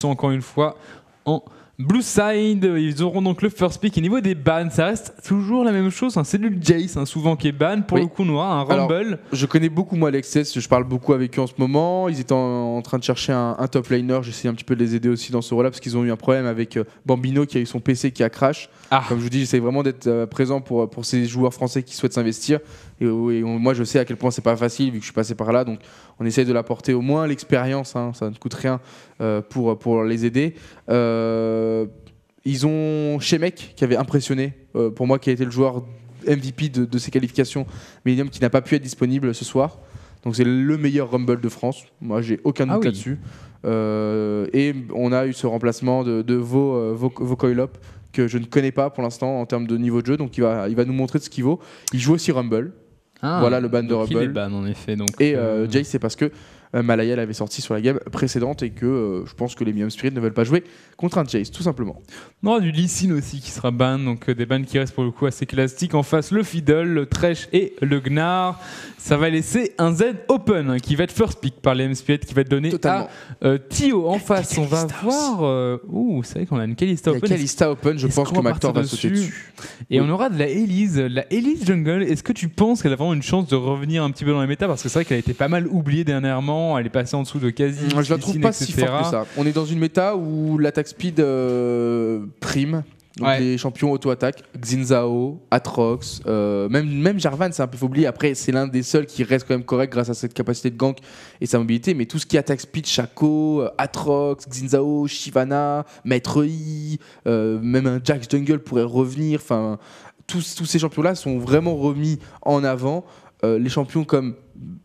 sont encore une fois en Blue Side. Ils auront donc le first pick. Et niveau des bans, ça reste toujours la même chose. C'est le Jace souvent qui est ban. Pour le coup, on aura un Rumble. Alors, je connais beaucoup moi l'Excess, je parle beaucoup avec eux en ce moment. Ils étaient en train de chercher un top laner. J'essaie un petit peu de les aider aussi dans ce rôle-là parce qu'ils ont eu un problème avec Bambino qui a eu son PC qui a crash. Comme je vous dis, j'essaie vraiment d'être présent pour ces joueurs français qui souhaitent s'investir. Et moi, je sais à quel point c'est pas facile vu que je suis passé par là. Donc, on essaye de l'apporter au moins l'expérience. Ça ne coûte rien pour les aider. Ils ont Shemek qui avait impressionné pour moi, qui a été le joueur MVP de ces qualifications Millennium, qui n'a pas pu être disponible ce soir. Donc c'est le meilleur Rumble de France. Moi, j'ai aucun doute là-dessus. Et on a eu ce remplacement de Vokoilop que je ne connais pas pour l'instant en termes de niveau de jeu. Donc il va nous montrer de ce qu'il vaut. Il joue aussi Rumble. Voilà le ban de Rumble. Il est ban en effet. Donc, et Jace, c'est parce que Malaya l'avait sorti sur la game précédente et que je pense que les Millennium Spirit ne veulent pas jouer contre un Jace, tout simplement. On aura du Lee Sin aussi qui sera ban, donc des bans qui restent pour le coup assez classiques. En face, le Fiddle, le Thresh et le Gnar. Ça va laisser un Z Open qui va être first pick par les Millennium Spirit, qui va être donné à Tio. En face, on va voir... c'est vrai qu'on a une Kalista Open. La Kalista Open, je pense que Mactor va sauter dessus. Et on aura de la Elise. La Elise Jungle, est-ce que tu penses qu'elle a vraiment une chance de revenir un petit peu dans les méta? Parce que c'est vrai qu'elle a été pas mal oubliée dernièrement. Elle est passée en dessous de quasi. Je la trouve pas si forte que ça. On est dans une méta où l'attaque speed prime. Donc les champions auto-attaque, Xin-Zhao, Atrox, même Jarvan, c'est un peu faut oublier. Après, c'est l'un des seuls qui reste quand même correct grâce à cette capacité de gank et sa mobilité. Mais tout ce qui est attaque speed, Shaco, Atrox, Xin-Zhao, Shyvana, Maître Yi, même un Jax Jungle pourrait revenir. Enfin, tous ces champions-là sont vraiment remis en avant. Les champions comme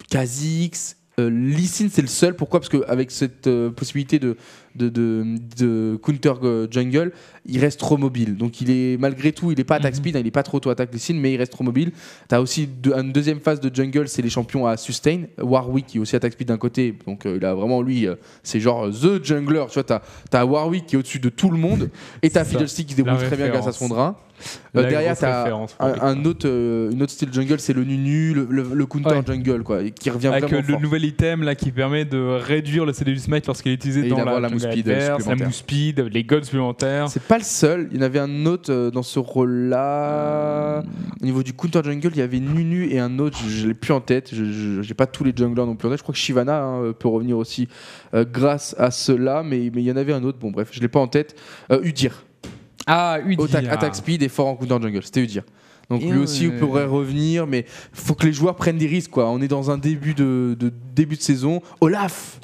Kha'Zix, Lee Sin, c'est le seul. Pourquoi? Parce qu'avec cette possibilité de counter jungle, il reste trop mobile. Donc malgré tout, il n'est pas attaque speed, il n'est pas trop auto-attaque Lee Sin, mais il reste trop mobile. Tu as aussi une deuxième phase de jungle, c'est les champions à sustain. Warwick qui est aussi attaque speed d'un côté, donc il a vraiment c'est genre the jungler. Tu vois, tu as Warwick qui est au-dessus de tout le monde et tu as Fiddlestick qui se débrouille très bien grâce à son drain. Derrière, tu as une autre style jungle, c'est le Nunu, le counter jungle, quoi, qui revient avec vraiment fort. Le nouvel item là, qui permet de réduire le CD du smite lorsqu'il est utilisé dans la move speed, la move speed, les gods supplémentaires. C'est pas le seul, il y en avait un autre dans ce rôle-là. Au niveau du counter jungle, il y avait Nunu et un autre, je l'ai plus en tête, j'ai pas tous les junglers non plus en tête. Je crois que Shyvana peut revenir aussi grâce à cela, mais il y en avait un autre, bon bref, je l'ai pas en tête. Udyr. Udyr. Attack speed et fort en counter jungle, c'était Udyr. Donc lui aussi pourrait revenir, mais il faut que les joueurs prennent des risques, quoi. On est dans un début de saison. Olaf.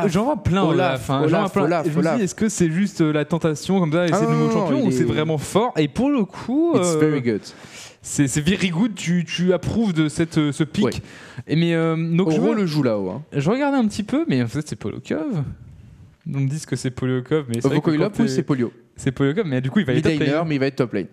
J'en vois plein. Olaf. Je me dis, est-ce que c'est juste la tentation comme ça, essayer de nouveaux champions, ou c'est vraiment fort? Et pour le coup, it's very good. C'est very good. Tu approuves de ce pic. Ouais. Mais donc Oro le joue là-haut. Je regardais un petit peu, mais en fait c'est Polokov. On me dit que c'est Poliokov, mais c'est Vokoilop ou c'est Polio? C'est Poliokov, mais du coup il va être top lane. Mais il va être top lane.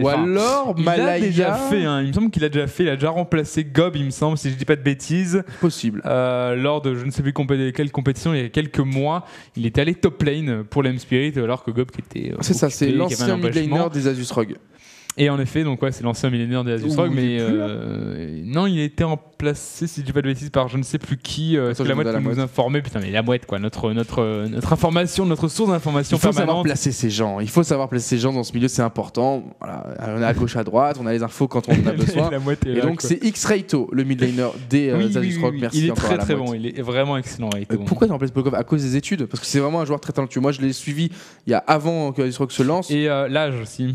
Ou alors Malaya. Il a déjà fait, il me semble qu'il a déjà fait, il a déjà remplacé Gob, il me semble, si je dis pas de bêtises. Possible. Lors de je ne sais plus quelle compétition, il y a quelques mois, il était allé top lane pour l'M Spirit, alors que Gob qui était. C'est ça, c'est l'ancien mid laner des Asus Rogue. Et en effet, donc c'est l'ancien millénaire des Asus Rogue, mais non, il a été remplacé, si je dis pas de bêtises, par je ne sais plus qui. La mouette peut nous informer. Putain, mais la mouette, quoi, notre information, notre source d'information permanente. Il faut savoir placer ces gens. Il faut savoir placer ces gens dans ce milieu, c'est important. Voilà, on est à gauche, à droite, on a les infos quand on en a besoin. Et donc c'est X-Raito, le mid laner des Asus Rogue. Merci. Il est très très bon. Il est vraiment excellent. Pourquoi tu remplaces Polokov? À cause des études, parce que c'est vraiment un joueur très talentueux. Moi, je l'ai suivi avant que Asus Rogue se lance. Et l'âge aussi.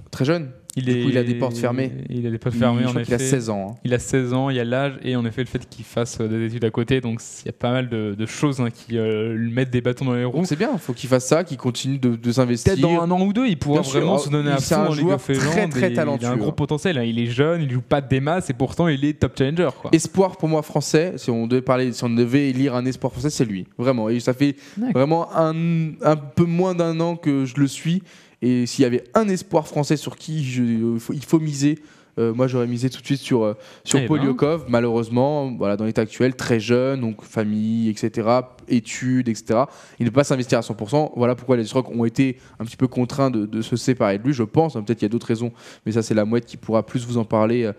Très jeune. Il a des portes fermées. Il a des portes fermées, en effet. Il a 16 ans. Il a 16 ans, il y a l'âge et en effet le fait qu'il fasse des études à côté. Donc il y a pas mal de choses qui lui mettent des bâtons dans les roues. Donc c'est bien, il faut qu'il fasse ça, qu'il continue de s'investir. Peut-être dans un an ou deux, il pourra vraiment se donner à fond en League of Legends. Très très talentueux. Il a un gros potentiel. Il est jeune, il joue pas des masses et pourtant il est top challenger, quoi. Espoir pour moi français, si on devait élire un espoir français, c'est lui. Vraiment. Et ça fait vraiment un peu moins d'un an que je le suis. Et s'il y avait un espoir français sur qui il faut miser Moi, j'aurais misé tout de suite sur Polyakov. Malheureusement, voilà, dans l'état actuel, très jeune, donc famille, etc., études, etc. Il ne peut pas s'investir à 100%. Voilà pourquoi les Rock ont été un petit peu contraints de se séparer de lui, je pense. Peut-être qu'il y a d'autres raisons, mais ça, c'est la mouette qui pourra plus vous en parler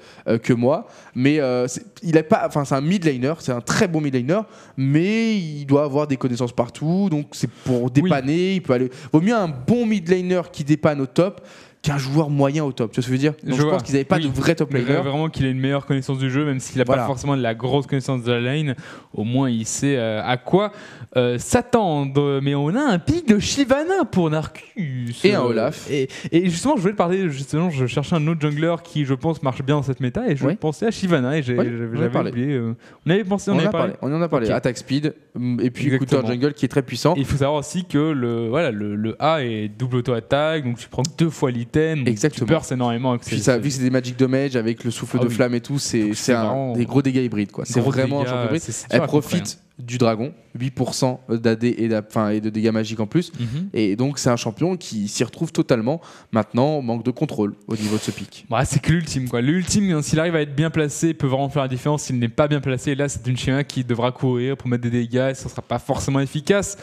que moi. Mais c'est un mid-laner, c'est un très bon mid-laner, mais il doit avoir des connaissances partout, donc c'est pour dépanner. Il peut aller. Vaut mieux un bon mid-laner qui dépanne au top qu'un joueur moyen au top. Tu vois ce que je veux dire? Donc je pense qu'ils n'avaient pas de vrai top laner. Vraiment qu'il ait une meilleure connaissance du jeu, même s'il n'a pas forcément de la grosse connaissance de la lane. Au moins, il sait à quoi s'attendre. Mais on a un pick de Shyvana pour Narcus. Et un Olaf. Et justement, je voulais te parler. Justement, je cherchais un autre jungler qui, je pense, marche bien dans cette méta. Et je pensais à Shyvana. Et j'avais oublié. On avait pensé, on en a parlé. Okay. Attack speed. Et puis Counter Jungle qui est très puissant. Il faut savoir aussi que le A est double auto-attaque. Donc tu prends 2 fois l'item. Exactement. Tu perces énormément. Puis ça, vu que c'est des magic damage avec le souffle de flamme et tout, c'est des gros dégâts hybrides. Quoi. C'est vraiment un champion hybride. Elle profite du dragon, 8% d'AD et de dégâts magiques en plus. Et donc c'est un champion qui s'y retrouve totalement. Maintenant, manque de contrôle au niveau de ce pick. C'est que l'ultime. L'ultime, s'il arrive à être bien placé, peut vraiment faire la différence. S'il n'est pas bien placé, là c'est une Shyvana qui devra courir pour mettre des dégâts et ça ne sera pas forcément efficace.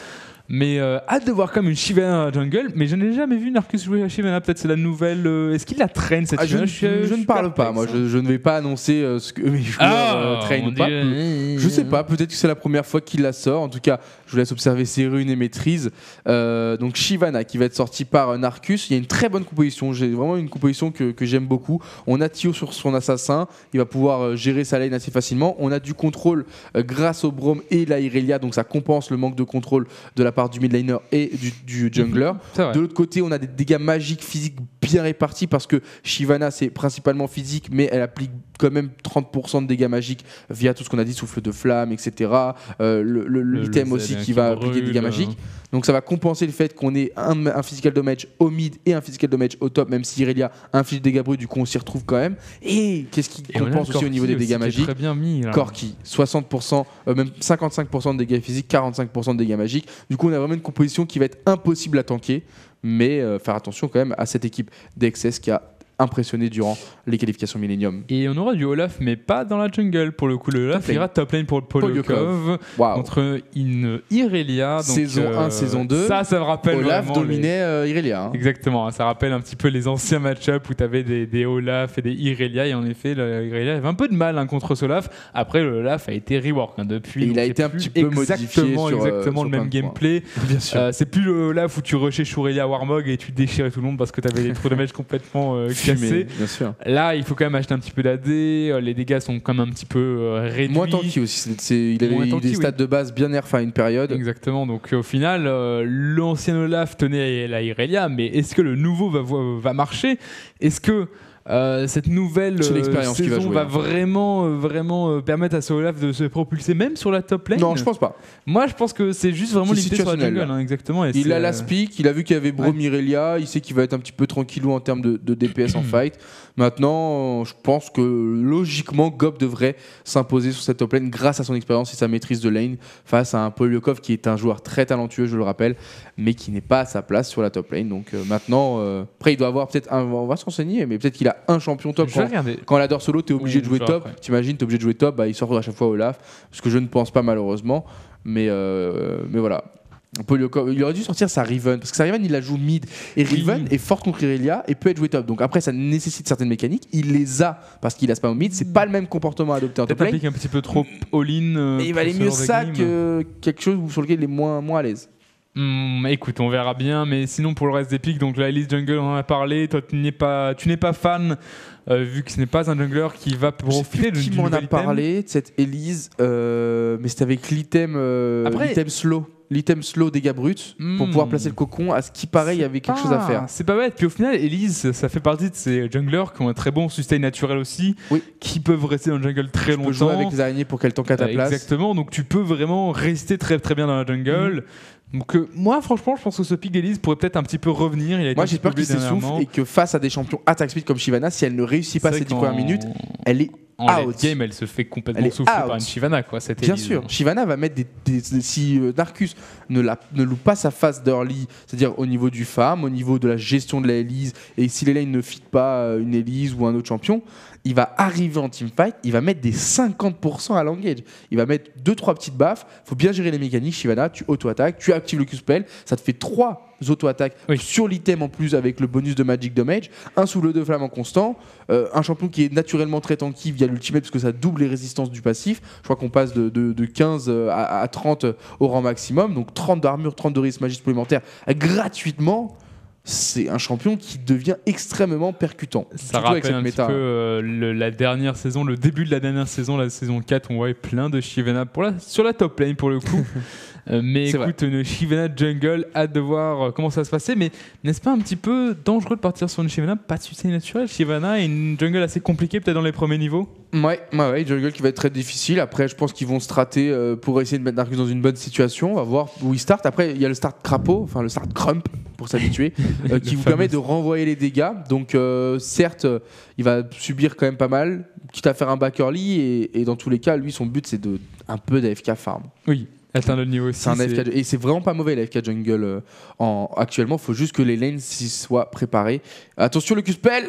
Mais hâte de voir comme une Shyvana jungle. Mais je n'ai jamais vu Narcus jouer à Shyvana. Peut-être c'est la nouvelle. Est-ce qu'il la traîne cette Shyvana? Je ne parle pas. Moi, je ne vais pas annoncer ce que mes joueurs traînent ou pas. Je sais pas. Peut-être que c'est la première fois qu'il la sort. En tout cas, je vous laisse observer ses runes et maîtrises. Donc Shyvana qui va être sortie par Narcus. Il y a une très bonne composition. J'ai vraiment une composition que j'aime beaucoup. On a Tio sur son assassin. Il va pouvoir gérer sa lane assez facilement. On a du contrôle grâce au Braum et la Irelia. Donc ça compense le manque de contrôle de la part du midlaner et du jungler. De l'autre côté, on a des dégâts magiques physiques bien répartis parce que Shyvana c'est principalement physique, mais elle applique quand même 30% de dégâts magiques via tout ce qu'on a dit, souffle de flamme, etc. L'item aussi qui va appliquer des dégâts magiques. Donc ça va compenser le fait qu'on ait un physical damage au mid et un physical damage au top, même si Irelia inflige des dégâts bruts, du coup on s'y retrouve quand même. Et qu'est-ce qui compense aussi au niveau des dégâts magiques? Très bien mis. Corki, 60%, même 55% de dégâts physiques, 45% de dégâts magiques. Du coup on a vraiment une composition qui va être impossible à tanker, mais faire attention quand même à cette équipe d'XS qui a impressionné durant les qualifications Millennium. Et on aura du Olaf, mais pas dans la jungle pour le coup. Le Olaf ira top lane pour le Polyakov contre une Irelia. Donc, saison 1, saison 2. Ça me rappelle Olaf dominait Irelia. Exactement, ça rappelle un petit peu les anciens match-up où tu avais des Olaf et des Irelia. Et en effet, Irelia avait un peu de mal contre ce Olaf. Après, le Olaf a été rework depuis. Et il a été un petit peu modifié sur exactement le même gameplay. Bien sûr. C'est plus le Olaf où tu rushais Shurelia Warmog et tu déchirais tout le monde parce que tu avais des trous de damage complètement cassés. Bien sûr. Là, il faut quand même acheter un petit peu d'AD. Les dégâts sont quand même un petit peu réduits. Moins tanky aussi. Il avait eu des stats de base bien nerfs à une période. Exactement. Donc au final, l'ancien Olaf tenait la Irelia, mais est-ce que le nouveau va marcher? Est-ce que cette nouvelle saison va vraiment permettre à ce Olaf de se propulser même sur la top lane? Non, je pense pas. Moi, je pense que c'est juste vraiment limité sur la jungle. Exactement. Et il a la speak, il a vu qu'il y avait Braum Irelia, il sait qu'il va être un petit peu tranquillou en termes de DPS en fight. Maintenant, je pense que logiquement, Gob devrait s'imposer sur cette top lane grâce à son expérience et sa maîtrise de lane face à un Polyakov qui est un joueur très talentueux, je le rappelle, mais qui n'est pas à sa place sur la top lane. Donc maintenant, après, il doit avoir peut-être on va se renseigner, mais peut-être qu'il a un champion top. Quand l'adore solo, t'es obligé de jouer top. T'imagines, t'es obligé de jouer top, il sort à chaque fois Olaf, ce que je ne pense pas malheureusement. Mais voilà. Polyakov, il aurait dû sortir sa Riven parce que sa Riven il la joue mid et Riven est forte contre Irelia et peut être joué top, donc après ça nécessite certaines mécaniques, il les a parce qu'il a spam au mid, c'est pas le même comportement à adopter en top lane, un petit peu trop all-in, mais il valait mieux ça que quelque chose sur lequel il est moins à l'aise. Écoute, on verra bien, mais sinon pour le reste des picks, donc la Elise jungle on en a parlé, toi tu n'es pas fan vu que ce n'est pas un jungler qui va profiter de qui m'en a parlé de cette Elise, mais c'était avec l'item slow. L'item slow dégâts bruts pour pouvoir placer le cocon. À ce qui paraît, il y avait quelque chose à faire. C'est pas bête. Puis au final, Elise, ça fait partie de ces junglers qui ont un très bon sustain naturel aussi, qui peuvent rester dans le jungle très longtemps. Tu peux jouer avec les araignées pour qu'elles tankent à ta place. Exactement. Donc tu peux vraiment rester très très bien dans la jungle. Donc moi franchement je pense que ce pick d'Elise pourrait peut-être un petit peu revenir. Moi j'ai peur qu'il s'essouffle et que face à des champions attack speed comme Shyvana, si elle ne réussit pas ces 10 premières minutes, elle est en late game, elle se fait complètement souffler par une Shyvana, quoi. Bien sûr, Shyvana va mettre si Narcus ne loupe pas sa phase d'early, c'est-à-dire au niveau du farm, au niveau de la gestion de la Elise, et si les lanes ne fit pas une Elise ou un autre champion, il va arriver en teamfight, il va mettre des 50% à l'engage. Il va mettre 2-3 petites baffes. Il faut bien gérer les mécaniques. Shyvana, tu auto-attaques, tu actives le Q-spell. Ça te fait 3 auto-attaques sur l'item en plus avec le bonus de Magic Damage. Un sous le 2 flamme en constant. Un champion qui est naturellement très tanky via l'ultimate parce que ça double les résistances du passif. Je crois qu'on passe de 15 à 30 au rang maximum. Donc 30 d'armure, 30 de risque magique supplémentaire gratuitement. C'est un champion qui devient extrêmement percutant. Ça rappelle un petit peu la dernière saison, le début de la dernière saison, la saison 4, on voyait plein de Shyvana sur la top lane pour le coup. Mais écoute, une Shyvana jungle, hâte de voir comment ça va se passer. Mais n'est-ce pas un petit peu dangereux de partir sur une Shyvana pas de succès naturel? Shyvana est une jungle assez compliquée peut-être dans les premiers niveaux. Ouais, jungle qui va être très difficile. Après, je pense qu'ils vont strater pour essayer de mettre Narcus dans une bonne situation. On va voir où il start. Après, il y a le start crapaud, enfin le start crump pour s'habituer, qui vous permet de renvoyer les dégâts. Donc, certes, il va subir quand même pas mal, quitte à faire un back early. Et dans tous les cas, lui, son but, c'est un peu d'AFK farm. Oui. Atteindre le niveau aussi. C'est un AFK, et c'est vraiment pas mauvais l'AFK jungle actuellement. Il faut juste que les lanes soient préparées. Attention, le Q-spell.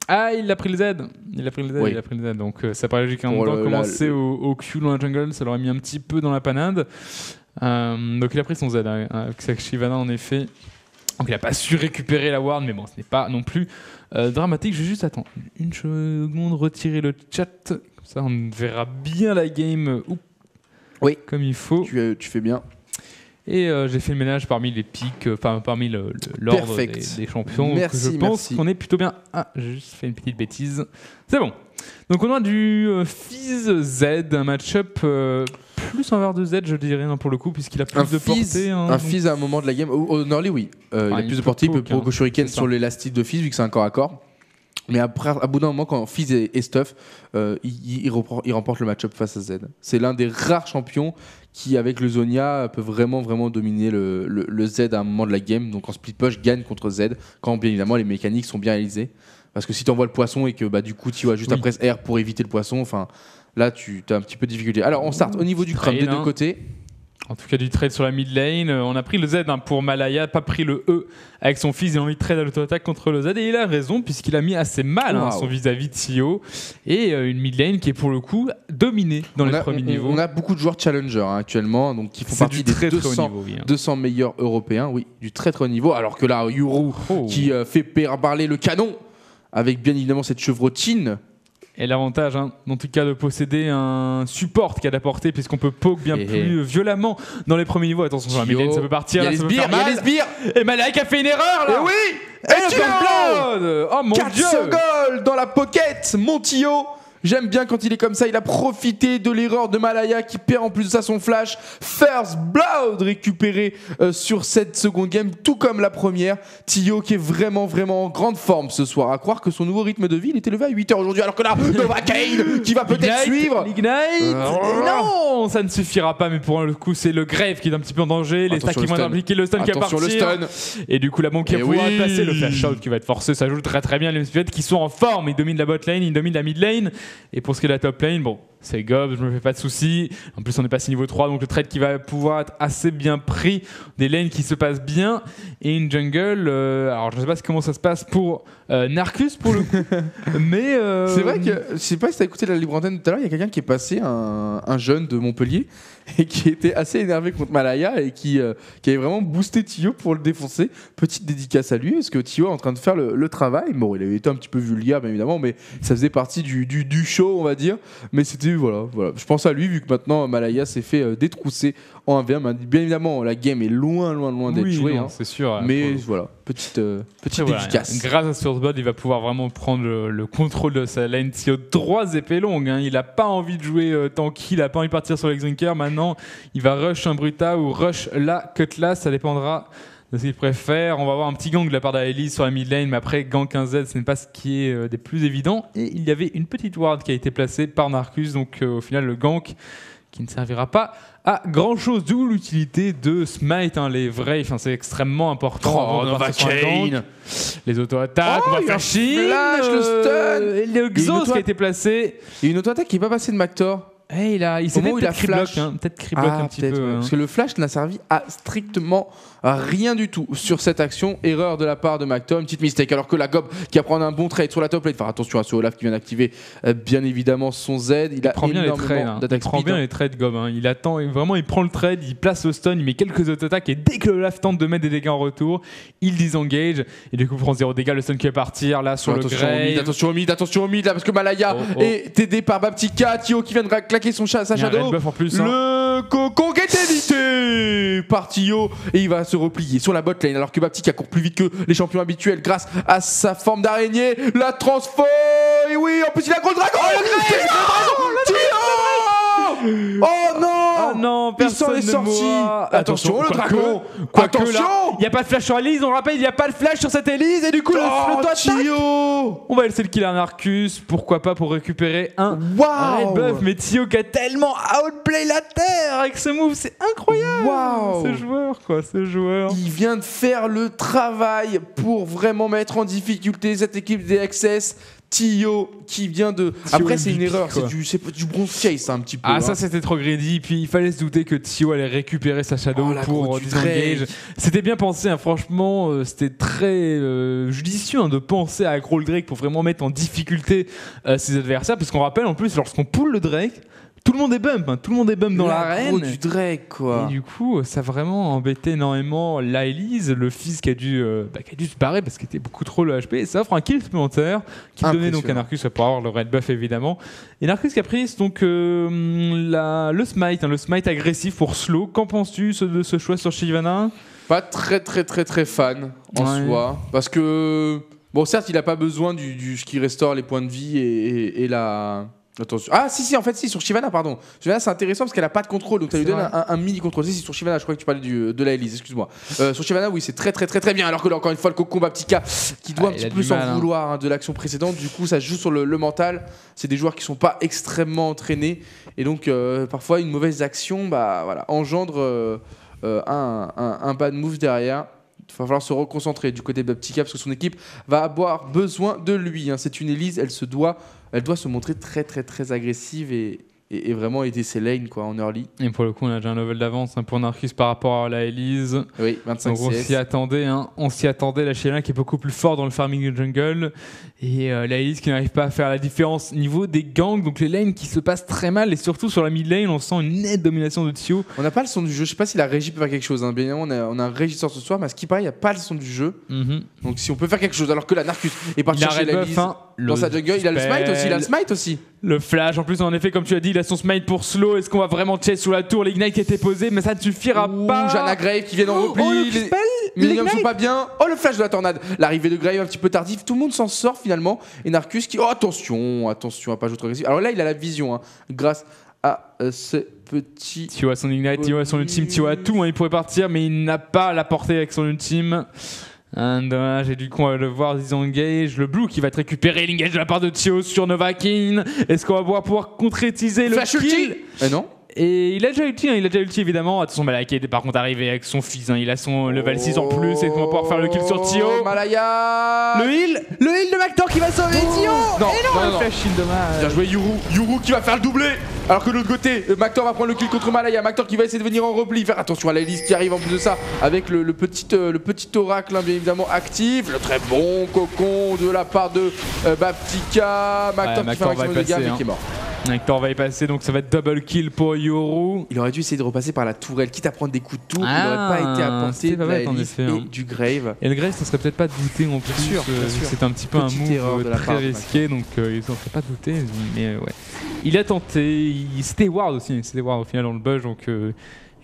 Ah, il a pris le Z. Oui. Donc ça paraît logique. En même temps, commencer au Q dans la jungle, ça l'aurait mis un petit peu dans la panade. Donc il a pris son Z avec sa Shyvana en effet. Donc il n'a pas su récupérer la ward, mais bon, ce n'est pas non plus dramatique. Je vais juste attendre une seconde, retirer le chat. Comme ça, on verra bien la game comme il faut. Tu fais bien. Et j'ai fait le ménage parmi les pics, parmi l'ordre des champions. Merci, je pense qu'on est plutôt bien. Ah, j'ai juste fait une petite bêtise. C'est bon. Donc on a du Fizz Z, un match-up plus envers de Z, je dirais, pour le coup, puisqu'il a plus de portée. Un Fizz à un moment de la game. Au early, oui. Il a plus de portée, il peut provoquer Shuriken sur l'élastique de Fizz, vu que c'est un corps à corps. Mais après, à bout d'un moment, quand Fizz est stuff, il remporte le match-up face à Z. C'est l'un des rares champions qui, avec le Zhonya, peut vraiment dominer le Z à un moment de la game. Donc en split push, gagne contre Z, quand bien évidemment les mécaniques sont bien réalisées. Parce que si tu envoies le poisson et que du coup tu vas juste après R pour éviter le poisson, là tu as un petit peu de difficulté. Alors on start au niveau du crump des deux côtés. En tout cas du trade sur la mid lane. On a pris le Z pour Malaya, pas pris le E avec son fils. Il a envie de trade à l'auto-attaque contre le Z. Et il a raison puisqu'il a mis assez mal son vis-à-vis de Tio. Et une mid lane qui est pour le coup dominée dans les premiers niveaux. On a beaucoup de joueurs challenger actuellement, donc qui font partie des 200 meilleurs européens. Oui, du très très haut niveau. Alors que là, Yuru qui fait parler le canon avec bien évidemment cette chevrotine. Et l'avantage, en tout cas, de posséder un support qui a d'apporter, puisqu'on peut poke bien plus violemment dans les premiers niveaux. Attention, sur la mid-lane, ça peut partir. Il y a les sbires. Et Malak a fait une erreur, là. Et oui. Et Tio. Oh mon 4 Dieu. gold dans la pocket, mon Tio. J'aime bien quand il est comme ça, il a profité de l'erreur de Malaya qui perd en plus de ça son flash. First Blood récupéré sur cette seconde game, tout comme la première. Tio qui est vraiment en grande forme ce soir. À croire que son nouveau rythme de vie, il était levé à 8h aujourd'hui, alors que là, Novacaine qui va peut-être suivre. L'ignite non, ça ne suffira pas, mais pour le coup, c'est le Grave qui est un petit peu en danger. Les stacks qui vont impliquer le stun qui va partir. Et du coup, la bombe qui va pouvoir être placée, le flash out qui va être forcé, ça joue très bien. Les Spirits qui sont en forme, ils dominent la bot lane, ils dominent la mid lane. Et pour ce qui est de la top lane, bon, c'est Gob, je me fais pas de soucis. En plus, on est passé niveau 3, donc le trade qui va pouvoir être assez bien pris. Des lanes qui se passent bien. Et une jungle, alors je ne sais pas comment ça se passe pour Narcus pour le coup. Mais c'est vrai que, je sais pas si tu as écouté la libre antenne tout à l'heure, il y a quelqu'un qui est passé, un jeune de Montpellier, et qui était assez énervé contre Malaya et qui avait vraiment boosté Tio pour le défoncer. Petite dédicace à lui, parce que Tio est en train de faire le travail. Bon, il avait été un petit peu vulgaire, bien évidemment, mais ça faisait partie du show, on va dire. Mais c'était, voilà. Je pense à lui, vu que maintenant Malaya s'est fait détrousser en 1v1. Bien évidemment, la game est loin d'être jouée. C'est sûr. Mais voilà, petite dédicace. Grâce à Sourcebud, il va pouvoir vraiment prendre le contrôle de sa lane. Tio, 3 épées longues. Il n'a pas envie de jouer tanky, il n'a pas envie de partir sur l'Exunker. Maintenant, il va rush un Bruta ou rush la Cutlass, ça dépendra de ce qu'il préfère. On va avoir un petit gank de la part d'Aelis sur la mid lane, mais après, gank 1Z, ce n'est pas ce qui est des plus évidents. Et il y avait une petite ward qui a été placée par Narcus, donc au final, le gank qui ne servira pas à grand chose. D'où l'utilité de Smite, les vrais, c'est extrêmement important. Les auto-attaques, on va faire flash, le stun, et le Exhaust qui a été placé. Il y a une auto-attaque qui n'est pas passée de Mactor. Il s'est peut-être criblock, un petit peu. Ouais. Parce que le flash n'a servi à strictement rien du tout sur cette action. Erreur de la part de Mactor, une petite mistake. Alors que la Gob qui va prendre un bon trade sur la top lane. Faire attention à ce Olaf qui vient d'activer bien évidemment son Z. Il prend bien les trades. Il prend bien les trades Gob. Il attend, vraiment il prend le trade, il place le stun, il met quelques auto-attaques et dès que Olaf tente de mettre des dégâts en retour, il disengage et du coup prend 0 dégâts. Le stun qui va partir là sur le Grave. Attention au mid là parce que Malaya est aidé par Baptika. Tio qui vient de claquer sa Shadow. En plus, le Cocon qui est évité par Tio et il va se replier sur la bot lane alors que Baptika court plus vite que les champions habituels grâce à sa forme d'araignée. La transfo. Et oui, en plus il a gros dragon. Tio. Oh non! Oh non, personne n'est sorti. Attention, le dragon. Attention! Il n'y a pas de flash sur Elise, on rappelle, il n'y a pas de flash sur cette Elise et du coup le Tio! On va laisser le kill à Narcus, pourquoi pas pour récupérer un red buff, mais Tio qui a tellement outplay la terre avec ce move, c'est incroyable! Ce joueur. Il vient de faire le travail pour vraiment mettre en difficulté cette équipe des XS. Tio qui vient de... Après c'est une erreur, c'est du bronze chase un petit peu. Ça c'était trop greedy, puis il fallait se douter que Tio allait récupérer sa Shadow pour disengage. C'était bien pensé, franchement, c'était très judicieux de penser à Growl Drake pour vraiment mettre en difficulté ses adversaires, parce qu'on rappelle en plus lorsqu'on pull le Drake, tout le monde est bump, dans l'arène. Du Drake, quoi. Et du coup, ça a vraiment embêté énormément la Elise, le fils qui a dû se barrer parce qu'il était beaucoup trop le HP. Et ça offre un kill supplémentaire qui donnait donc à Narcus pour avoir le red buff évidemment. Et Narcus qui a pris donc le smite actuel pour slow. Qu'en penses-tu de ce choix sur Shyvana? Pas très fan en soi, parce que bon certes il a pas besoin du qui restaure les points de vie et la... Attention. Si, en fait, sur Shyvana, pardon. Shyvana, c'est intéressant parce qu'elle a pas de contrôle, donc ça lui donne un mini contrôle. Si, sur Shyvana, je crois que tu parlais de la Elise, excuse-moi. Sur Shyvana, oui, c'est très bien. Alors que là, encore une fois, le Cocon Baptika qui doit un petit peu s'en vouloir de l'action précédente. Du coup, ça joue sur le mental. C'est des joueurs qui sont pas extrêmement entraînés. Et donc, parfois, une mauvaise action engendre un bad move derrière. Il va falloir se reconcentrer du côté de Baptika parce que son équipe va avoir besoin de lui. C'est une Elise, elle doit se montrer très agressive et vraiment aider ses lanes en early. Et pour le coup, on a déjà un level d'avance pour Narcus par rapport à la Elise. Oui, 25 donc on s'y attendait. La Shyvana qui est beaucoup plus fort dans le farming de jungle et la Elise qui n'arrive pas à faire la différence niveau des gangs. Donc les lanes qui se passent très mal et surtout sur la mid lane, on sent une nette domination de Tio. On n'a pas le son du jeu. Je sais pas si la régie peut faire quelque chose. Bien évidemment, on a un régisseur ce soir, mais à ce qui paraît, il n'y a pas le son du jeu. Donc si on peut faire quelque chose, alors que la Narcus est parti chercher la Elise dans sa jungle, il a le smite aussi. Le flash, en plus, en effet, comme tu as dit, il a son smite pour slow. Est-ce qu'on va vraiment chase sous la tour? L'ignite qui était posé, mais ça ne suffira pas. Janna Grave qui vient en repli. Les minions sont pas bien. Oh, le flash de la tornade. L'arrivée de Grave un petit peu tardive. Tout le monde s'en sort finalement. Et Narcus qui. Oh, attention à pas jouer trop agressif. Alors là, il a la vision grâce à ce petit. Tio a son ignite, Tio a son ultime, Tio a tout. Il pourrait partir, mais il n'a pas la portée avec son ultime. Dommage, et du coup on va le voir disengage. Le blue qui va être récupéré, l'engage de la part de Tio sur Novakin. Est-ce qu'on va pouvoir concrétiser le kill? Non. Et il a déjà ulti, évidemment. Attention, Malaya qui est par contre arrivé avec son fils. Il a son level 6 en plus. Et on va pouvoir faire le kill sur Tio. Malaya. Le heal de Mactor qui va sauver Tio. Non, le flash shield, dommage. Bien joué Yoru qui va faire le doublé. Alors que de l'autre côté, Mactor va prendre le kill contre Malaya. Mactor qui va essayer de venir en repli. Faire attention à la liste qui arrive en plus de ça. Avec le petit oracle bien évidemment actif. Le très bon Cocon de la part de Baptika. Mactor qui fait un maximum de dégâts mais qui est mort. Mactor va y passer, donc ça va être double kill pour Yoru. Il aurait dû essayer de repasser par la tourelle, quitte à prendre des coups de tour. Il n'aurait pas été à portée de la Elise et du Grave. Et le Grave, ça serait peut-être pas douté non plus. Bien sûr. C'est un petit peu un move très risqué, donc ils n'en feraient pas douter. Mais ouais. Il a tenté. C'était Ward aussi. C'était Ward au final dans le bush, donc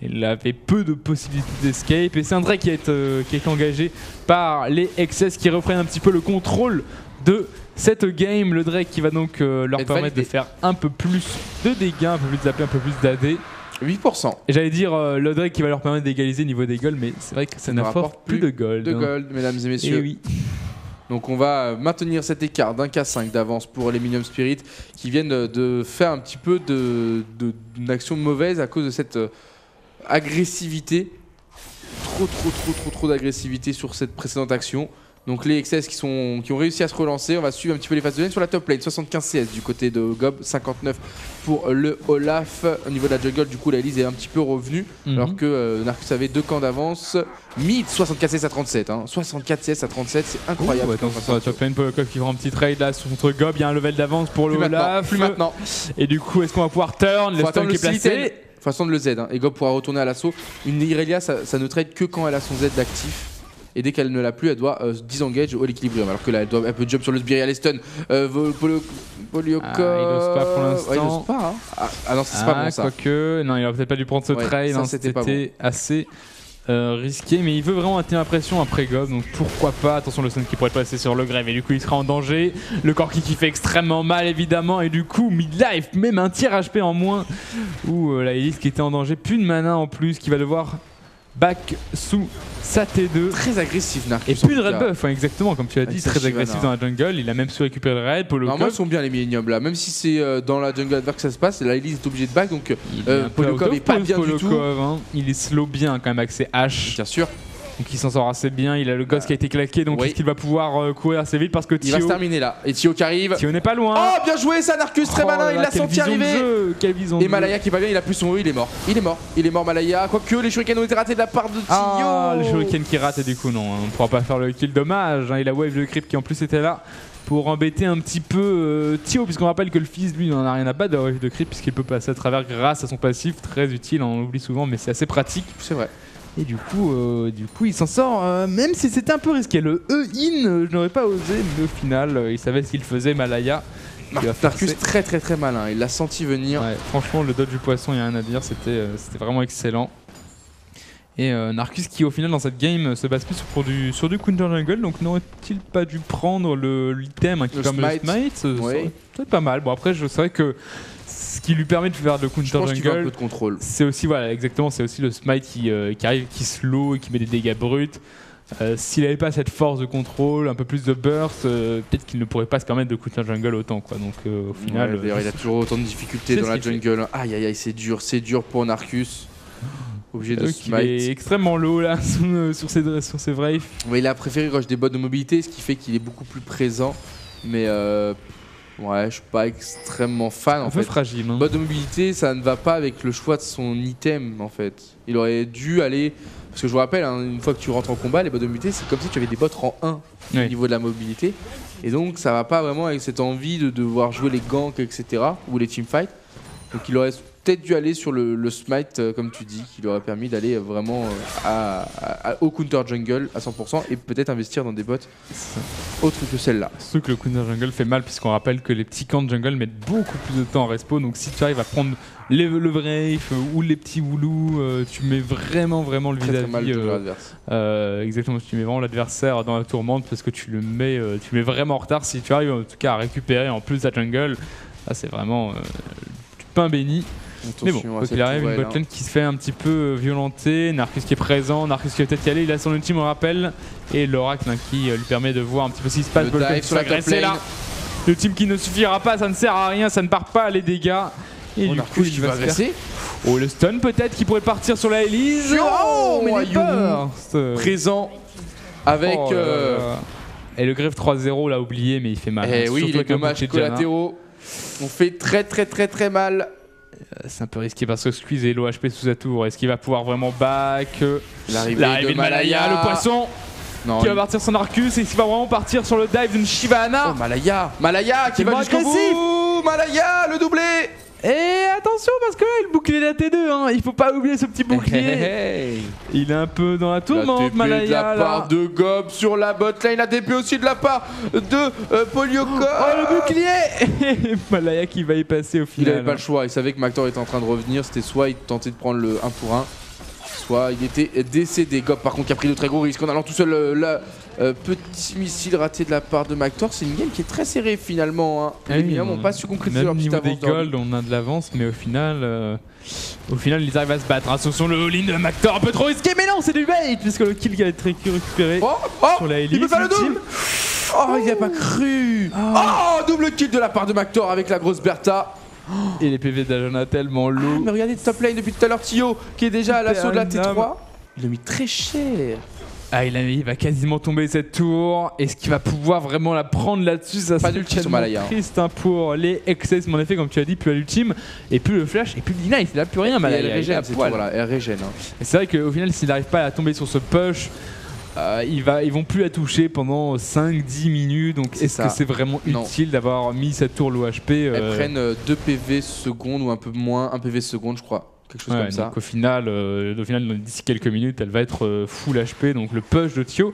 il avait peu de possibilités d'escape. Et c'est un Drake qui est engagé par les XS qui reprennent un petit peu le contrôle de cette game. Le Drake qui va donc leur permettre de faire un peu plus de dégâts, un peu plus d'AP, un peu plus d'AD. 8%. Et j'allais dire le Drake qui va leur permettre d'égaliser niveau des gold, mais c'est vrai que ça n'apporte plus de gold. De gold, mesdames et messieurs. Et oui. Donc on va maintenir cet écart d'un K5 d'avance pour les Minium Spirit qui viennent de faire un petit peu d'une action mauvaise à cause de cette agressivité. Trop d'agressivité sur cette précédente action. Donc les XS qui ont réussi à se relancer. On va suivre un petit peu les phases de lane sur la top lane. 75 CS du côté de Gob, 59 pour le Olaf. Au niveau de la jungle, du coup, la Elise est un petit peu revenue. Alors que Narcus avait 2 camps d'avance. Mid, 64 CS à 37. 64 CS à 37, c'est incroyable. Sur la top lane, Polokov qui fera un petit trade là contre Gob. Il y a un level d'avance pour le Olaf. Plus maintenant. Et du coup, est-ce qu'on va pouvoir turn le stun qui est placé? Faut attendre le Z. Et Gob pourra retourner à l'assaut. Une Irelia, ça ne trade que quand elle a son Z d'actif. Et dès qu'elle ne l'a plus, elle doit disengage au l'équilibrium. Alors que là, elle peut jump sur le Sbirri à l'Estun. Polioka. Il n'ose pas pour l'instant. Ouais, il n'ose pas. Ah non, c'est pas bon ça. Quoique, non, il aurait peut-être pas dû prendre ce trade. C'était assez risqué. Mais il veut vraiment maintenir la pression après Gob. Donc pourquoi pas. Attention, le stun qui pourrait passer sur le Grave. Et du coup, il sera en danger. Le Corki qui fait extrêmement mal, évidemment. Et du coup, mid-life, même un tiers HP en moins. Ou la Elise qui était en danger. Plus de mana en plus, qui va devoir back sous sa T2. Très agressif Narcus. Et plus de red buff, exactement comme tu as dit, très agressif dans la jungle. Il a même su récupérer le raid. Normalement ils sont bien les Millennium là, même si c'est dans la jungle adverse que ça se passe, la Elise est obligée de back donc Polokov est pas bien du tout. Il est slow bien quand même avec ses haches. Bien sûr. Donc il s'en sort assez bien, il a le Ghost qui a été claqué, donc est-ce qu'il va pouvoir courir assez vite parce que Thio... Il va se terminer là, et Thio qui arrive. Thio n'est pas loin. Oh bien joué ça Narcus, très malin, il l'a senti arriver. Quelle vision et Malaya qui est pas bien, il a plus son E, il est mort Malaya. Quoique les shurikens ont été ratés de la part de Thio. Ah le shuriken qui rate et du coup non, on ne pourra pas faire le kill, dommage. Et la wave de creep qui en plus était là pour embêter un petit peu Thio, puisqu'on rappelle que le fils lui n'en a rien à battre de la wave de creep puisqu'il peut passer à travers grâce à son passif, très utile, on l'oublie souvent mais c'est assez pratique. C'est vrai. Et du coup il s'en sort, même si c'était un peu risqué. Le E-in, je n'aurais pas osé, mais au final, il savait ce qu'il faisait, Malaya. Narcus très malin, il l'a senti venir. Ouais, franchement, le dodge du poisson, il n'y a rien à dire, c'était vraiment excellent. Et Narcus qui, au final, dans cette game, se base plus sur du counter jungle, donc n'aurait-il pas dû prendre l'item qui permet le smite? C'est pas mal. Bon, après, c'est vrai que ce qui lui permet de faire de counter jungle, c'est aussi c'est aussi le smite qui arrive, qui slow et qui met des dégâts bruts. S'il n'avait pas cette force de contrôle, un peu plus de burst, peut-être qu'il ne pourrait pas se permettre de counter jungle autant quoi. Donc au final, il a toujours autant de difficultés dans la jungle. Aïe aïe aïe, c'est dur pour Narcus. Obligé de smite. Il est extrêmement low là sur ses wraiths. Ouais, il a préféré rush des bots de mobilité, ce qui fait qu'il est beaucoup plus présent. Mais ouais, je suis pas extrêmement fan en fait. Un peu fragile. Bot de mobilité, ça ne va pas avec le choix de son item en fait. Il aurait dû aller. Parce que je vous rappelle, une fois que tu rentres en combat, les bots de mobilité, c'est comme si tu avais des bots rang 1 au niveau de la mobilité. Et donc ça va pas vraiment avec cette envie de devoir jouer les ganks, etc. ou les teamfights. Donc il aurait peut-être dû aller sur le smite, comme tu dis, qui lui aurait permis d'aller vraiment au counter jungle à 100% et peut-être investir dans des bots autres que celle-là. Surtout que le counter jungle fait mal, puisqu'on rappelle que les petits camps de jungle mettent beaucoup plus de temps en respawn. Donc si tu arrives à prendre le Wraith ou les petits Woulou, tu mets vraiment le vis-à-vis. Exactement, tu mets vraiment l'adversaire dans la tourmente parce que tu le mets vraiment en retard. Si tu arrives en tout cas à récupérer en plus la jungle, là c'est vraiment du pain béni. Mais bon, quoi qu'il arrive, une botlane qui se fait un petit peu violenter, Narcus qui est présent, Narcus qui va peut-être y aller, il a son ultime on rappelle, et l'oracle qui lui permet de voir un petit peu ce qui se passe. Le dive sur la top lane. Le team qui ne suffira pas, ça ne sert à rien, ça ne part pas les dégâts. Et du coup, il va agresser. Oh, le stun peut-être qui pourrait partir sur la Elise. Oh, mais il est présent avec... Et le Grave 3-0 l'a oublié, mais il fait mal. Et oui, les dommages collatéraux ont fait très mal. C'est un peu risqué parce que Squeeze est low HP sous sa tour. Est-ce qu'il va pouvoir vraiment back l'arrivée de Malaya, le poisson qui va partir son Narcus et qui va vraiment partir sur le dive d'une Shyvana. Oh, Malaya qui va jusqu'au bout. Malaya, le doublé. Et attention parce que là il bouclait la T2, il faut pas oublier ce petit bouclier. Il est un peu dans la tourmente, Malaya. De la part de Gob sur la botlane, la TP aussi de la part de Polioka. Oh le bouclier. Malaya qui va y passer au final. Il avait pas le choix, il savait que Mactor était en train de revenir, c'était soit il tentait de prendre le 1 pour 1, soit il était décédé. Gob par contre qui a pris de très gros risques en allant tout seul. Petit missile raté de la part de Mactor. C'est une game qui est très serrée finalement. Les Minions n'ont pas su concrétiser leur petite avance. Au niveau des gold, on a de l'avance, mais au final, ils arrivent à se battre. Attention, le all-in de Mactor, un peu trop risqué, mais non, c'est du bait, puisque le kill qui a été récupéré sur la Elise. Il peut faire le double. Oh, il n'y a pas cru. Oh, double kill de la part de Mactor avec la grosse Bertha. Et les PV d'Ajana tellement lourds. Mais regardez top lane depuis tout à l'heure, Tio qui est déjà à l'assaut de la T3. Il a mis très cher. Ah, il va quasiment tomber cette tour. Est-ce qu'il va pouvoir vraiment la prendre là-dessus? Ça pas serait tellement triste pour les excès. Mais en effet, comme tu as dit, plus à l'ultime, et plus le flash, et plus le deny. Il n'a plus rien. Elle régène, elle régène. C'est vrai qu'au final, s'il n'arrive pas à tomber sur ce push, ils vont plus la toucher pendant 5-10 minutes. Donc est-ce que c'est vraiment utile d'avoir mis cette tour l'OHP Elles prennent 2 PV secondes ou un peu moins, 1 PV seconde, je crois. Quelque chose comme ça. Donc au final, d'ici quelques minutes, elle va être full HP. Donc le push de Tio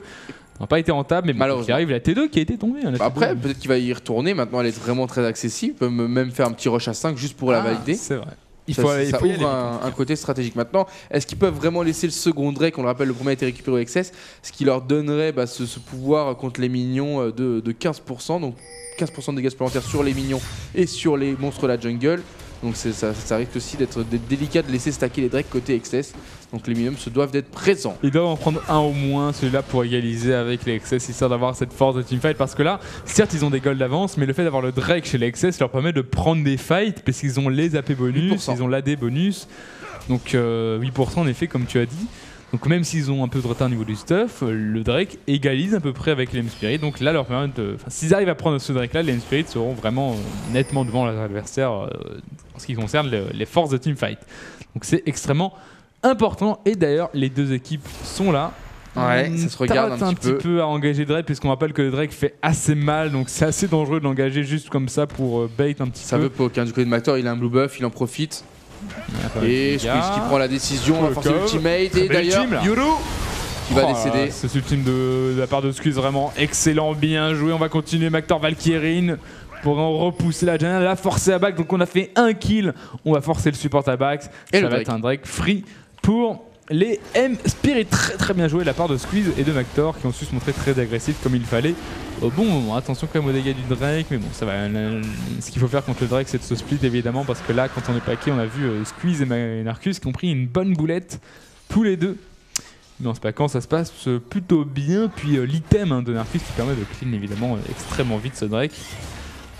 n'a pas été rentable, mais bon, il arrive la T2 qui a été tombée. Après, peut-être qu'il va y retourner. Maintenant, elle est vraiment très accessible. Il peut même faire un petit rush à 5 juste pour la valider. C'est vrai. Ça ouvre un côté stratégique. Maintenant, est-ce qu'ils peuvent vraiment laisser le second Drake? On le rappelle, le premier a été récupéré au XS, ce qui leur donnerait ce pouvoir contre les minions de 15%. Donc 15% de dégâts supplémentaires sur les minions et sur les monstres de la jungle. Donc ça risque aussi d'être délicat de laisser stacker les Drake côté XS. Donc les minions se doivent d'être présents. Ils doivent en prendre un au moins, celui-là pour égaliser avec les XS, histoire d'avoir cette force de teamfight. Parce que là, certes ils ont des golds d'avance, mais le fait d'avoir le Drake chez les XS leur permet de prendre des fights, parce qu'ils ont les AP bonus, 8%. Ils ont l'AD bonus. Donc 8% en effet, comme tu as dit. Donc même s'ils ont un peu de retard au niveau du stuff, le Drake égalise à peu près avec les M-Spirit. Donc là, leur permet s'ils arrivent à prendre ce Drake-là, les M-Spirit seront vraiment nettement devant leurs adversaires en ce qui concerne les forces de teamfight. Donc c'est extrêmement important. Et d'ailleurs, les deux équipes sont là. Ouais, ça se regarde un petit peu à engager Drake, puisqu'on rappelle que le Drake fait assez mal. Donc c'est assez dangereux de l'engager juste comme ça pour bait un petit peu. Ça veut poke. Du côté de Mactor, il a un blue buff, il en profite. Et Squeeze qui prend la décision, va forcer l'ultimate. Et d'ailleurs, Yoru qui va décéder. C'est ultime de la part de Squeeze, vraiment excellent, bien joué. On va continuer. Mactor Valkyrien pour en repousser la Janna, la forcer à back. Donc on a fait un kill. On va forcer le support à back. Ça va être un Drake free pour les M-Spirit. Très très bien joué de la part de Squeeze et de Mactor qui ont su se montrer très agressifs comme il fallait au bon moment. Attention quand même aux dégâts du Drake, mais bon, ça va. Ce qu'il faut faire contre le Drake, c'est de se split évidemment, parce que là, quand on est paqué, on a vu Squeeze et Narcus qui ont pris une bonne boulette tous les deux. Mais en ce paquant, ça se passe plutôt bien. Puis l'item de Narcus qui permet de clean évidemment extrêmement vite ce Drake.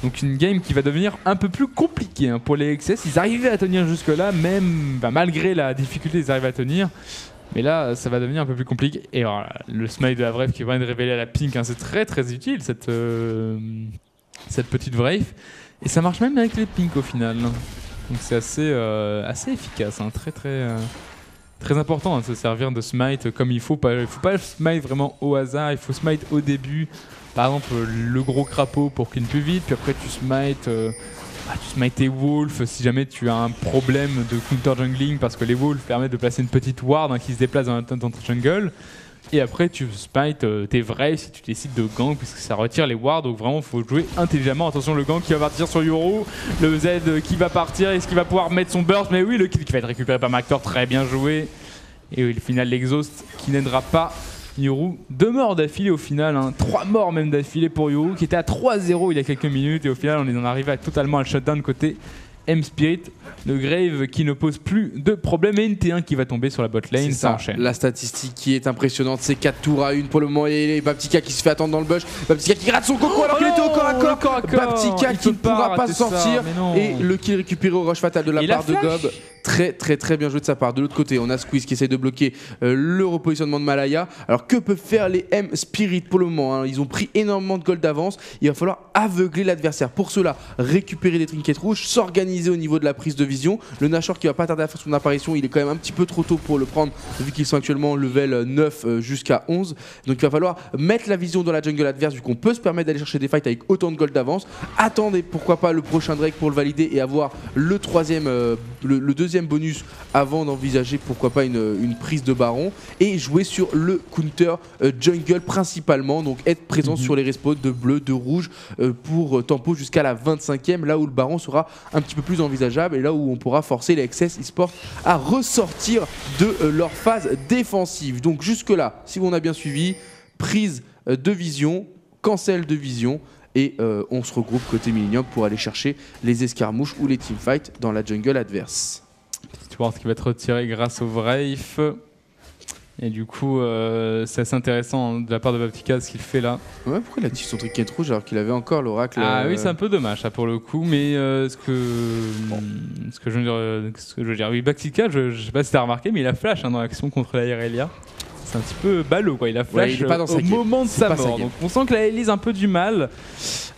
Donc une game qui va devenir un peu plus compliquée pour les XS. Ils arrivaient à tenir jusque là, même malgré la difficulté, ils arrivent à tenir. Mais là, ça va devenir un peu plus compliqué. Et voilà, le smite de la Wraith qui va être révélé à la pink, c'est très très utile cette petite Wraith. Et ça marche même avec les pinks au final. Donc c'est assez efficace, très important de se servir de smite comme il faut. Il ne faut pas smite vraiment au hasard, il faut smite au début. Par exemple, le gros crapaud pour clean plus vite, puis après tu smites tes wolves si jamais tu as un problème de counter jungling, parce que les wolves permettent de placer une petite ward qui se déplace dans ton jungle. Et après tu smites tes vrais si tu décides de gank, puisque ça retire les wards. Donc vraiment, il faut jouer intelligemment. Attention, le gank qui va partir sur Yoru, le Z qui va partir, est-ce qu'il va pouvoir mettre son burst? Mais oui, le kill qui va être récupéré par Mactor, très bien joué. Et oui, le final, l'exhaust qui n'aidera pas Yoru. 2 morts d'affilée au final, 3 morts même d'affilée pour Yoru qui était à 3-0 il y a quelques minutes, et au final on est en arrivé totalement à le shutdown côté M-Spirit. Le Grave qui ne pose plus de problème, et une T1 qui va tomber sur la bot lane. Ça enchaîne. La statistique qui est impressionnante, c'est 4 tours à 1 pour le moment, et Baptika qui se fait attendre dans le bush. Baptika qui rate son coco alors qu'il était au corps à corps. Baptika qui ne pourra pas sortir, et le kill récupéré au rush fatal de la part de Gob. Très très très bien joué de sa part. De l'autre côté, on a Squeeze qui essaie de bloquer le repositionnement de Malaya. Alors que peuvent faire les M-Spirit pour le moment? Ils ont pris énormément de gold d'avance. Il va falloir aveugler l'adversaire. Pour cela, récupérer des trinkets rouges, s'organiser au niveau de la prise de vision. Le Nashor qui va pas tarder à faire son apparition, il est quand même un petit peu trop tôt pour le prendre, vu qu'ils sont actuellement level 9 jusqu'à 11. Donc il va falloir mettre la vision dans la jungle adverse, vu qu'on peut se permettre d'aller chercher des fights avec autant de gold d'avance. Attendez pourquoi pas le prochain Drake pour le valider et avoir le deuxième bonus avant d'envisager pourquoi pas une prise de baron, et jouer sur le counter jungle principalement. Donc être présent sur les respawns de bleu, de rouge pour tempo jusqu'à la 25e, là où le baron sera un petit peu plus envisageable, et là où on pourra forcer les XS eSport à ressortir de leur phase défensive. Donc jusque là, si on a bien suivi, prise de vision, cancel de vision, et on se regroupe côté Millennium pour aller chercher les escarmouches ou les teamfights dans la jungle adverse. Petit ward qui va être retiré grâce au Wraith. Et du coup, c'est assez intéressant de la part de Baptiste ce qu'il fait là. Ouais, pourquoi il a tiré son trinket rouge alors qu'il avait encore l'oracle Oui, c'est un peu dommage ça pour le coup, mais ce que je veux dire, oui, Baptiste, je sais pas si t'as remarqué, mais il a flash dans l'action contre la Irelia. C'est un petit peu ballot quoi, il a flash au moment de sa mort. Donc on sent que la Elise a un peu du mal.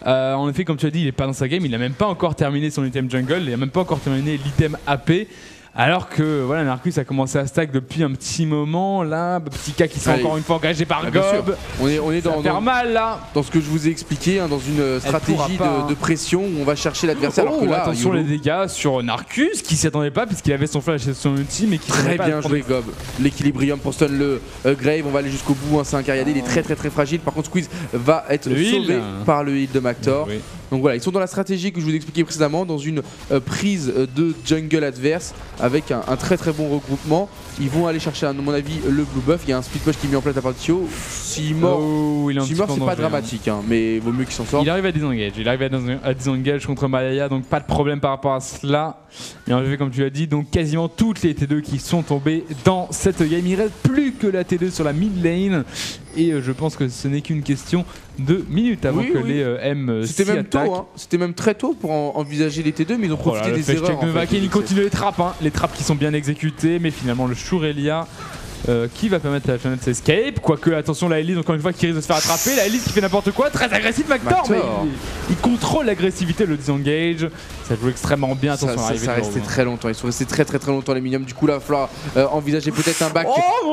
En effet, comme tu as dit, il est pas dans sa game, il a même pas encore terminé son item jungle, il a même pas encore terminé l'item AP. Alors que voilà, Narcus a commencé à stack depuis un petit moment. Là, petit cas qui sont encore une fois engagé par Gob. On est dans mal là. Dans ce que je vous ai expliqué, dans une stratégie de pression où on va chercher l'adversaire. Alors que là, attention les dégâts sur Narcus qui s'y attendait pas puisqu'il avait son flash et son ulti, mais qui très bien joué Gob. L'équilibrium pour stun le Grave. On va aller jusqu'au bout. C'est un Cariadé, il est très fragile. Par contre, Squeeze va être sauvé par le heal de Mactor. Oui. Donc voilà, ils sont dans la stratégie que je vous ai expliqué précédemment, dans une prise de jungle adverse avec un très bon regroupement. Ils vont aller chercher à mon avis le blue buff. Il y a un speed push qui est mis en place à part de Tio. S'il mort, c'est pas dramatique, hein, mais vaut mieux qu'il s'en sorte. Il arrive à disengage, contre Malaya, donc pas de problème par rapport à cela. Et en effet, comme tu l'as dit, donc quasiment toutes les T2 qui sont tombées dans cette game. Il reste plus que la T2 sur la mid lane. Et je pense que ce n'est qu'une question de minutes avant que les M c'était même tôt, hein. C'était même très tôt pour envisager les T2, mais ils ont profité des erreurs. Il continue les trappes qui sont bien exécutées, mais finalement le Shurelia qui va permettre à la planète s'escape. Quoique, attention, la Elise, encore une fois, qui risque de se faire attraper. La Elise qui fait n'importe quoi, très agressif, Mactor, mais il contrôle l'agressivité, le disengage. Ça joue extrêmement bien. Attention, ça restait très longtemps. Ils sont restés très longtemps, les miniums. Du coup, là, il va falloir envisager peut-être un back,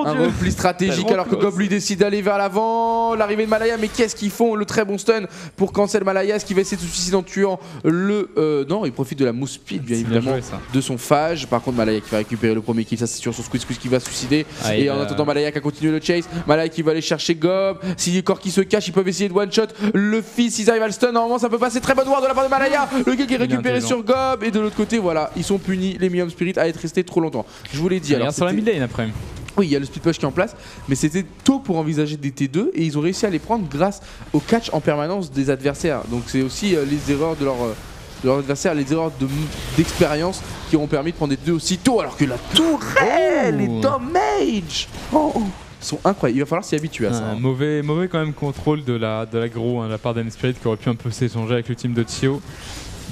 un repli stratégique, alors que Gob lui décide d'aller vers l'avant. L'arrivée de Malaya, mais qu'est-ce qu'ils font? Le très bon stun pour cancel Malaya, ce qui va essayer de se suicider en tuant le. Non, il profite de la mousse speed, bien évidemment, de son phage. Par contre, Malaya qui va récupérer le premier kill, ça c'est sûr, sur Squeeze qui va se suicider. Et en attendant, Malaya qui a continué le chase. Malaya qui va aller chercher Gob. S'il y a corps qui se cache, ils peuvent essayer de one shot le fils. Ils arrivent à le stun. Normalement, ça peut passer. Très bonne ward de la part de Malaya. Le kill qui est récupéré sur Gob. Et de l'autre côté, voilà, ils sont punis, les Minium Spirit, à être restés trop longtemps. Je vous l'ai dit. Alors, sur la mid lane après. Oui, il y a le speed push qui est en place, mais c'était tôt pour envisager des T2 et ils ont réussi à les prendre grâce au catch en permanence des adversaires. Donc c'est aussi les erreurs de leur adversaire, les erreurs d'expérience qui auront permis de prendre des T2 aussi tôt, alors que la tourelle et Dommage sont incroyables. Il va falloir s'y habituer à ça. Mauvais quand même contrôle de l'aggro de la part d'M-Spirit qui aurait pu un peu s'échanger avec le team de Tio.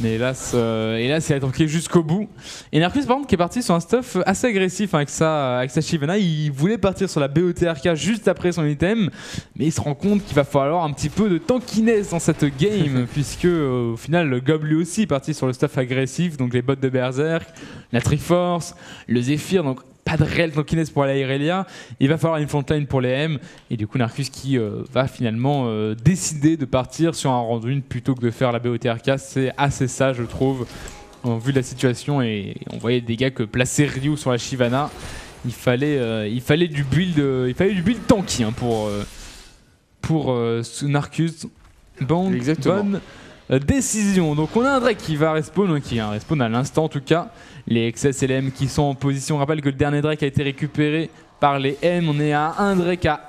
Mais hélas, il a tanké jusqu'au bout. Et Narcus, par contre, qui est parti sur un stuff assez agressif avec sa Shyvana. Il voulait partir sur la BOTRK juste après son item, mais il se rend compte qu'il va falloir un petit peu de tankiness dans cette game, puisque au final, le Gob lui aussi est parti sur le stuff agressif, donc les bots de Berserk, la Triforce, le Zephyr, donc pas de réel tankiness pour la Irelia. Il va falloir une frontline pour les M, et du coup Narcus qui va finalement décider de partir sur un round win plutôt que de faire la BOTRK. C'est assez sage, je trouve, vu la situation, et on voyait des gars que placer Ryu sur la Shyvana, il fallait du build tanky pour Narcus. Bonne décision. Donc on a un Drake qui va respawn, à l'instant en tout cas. Les XS et les M qui sont en position. On rappelle que le dernier Drake a été récupéré par les M. On est à un Drake à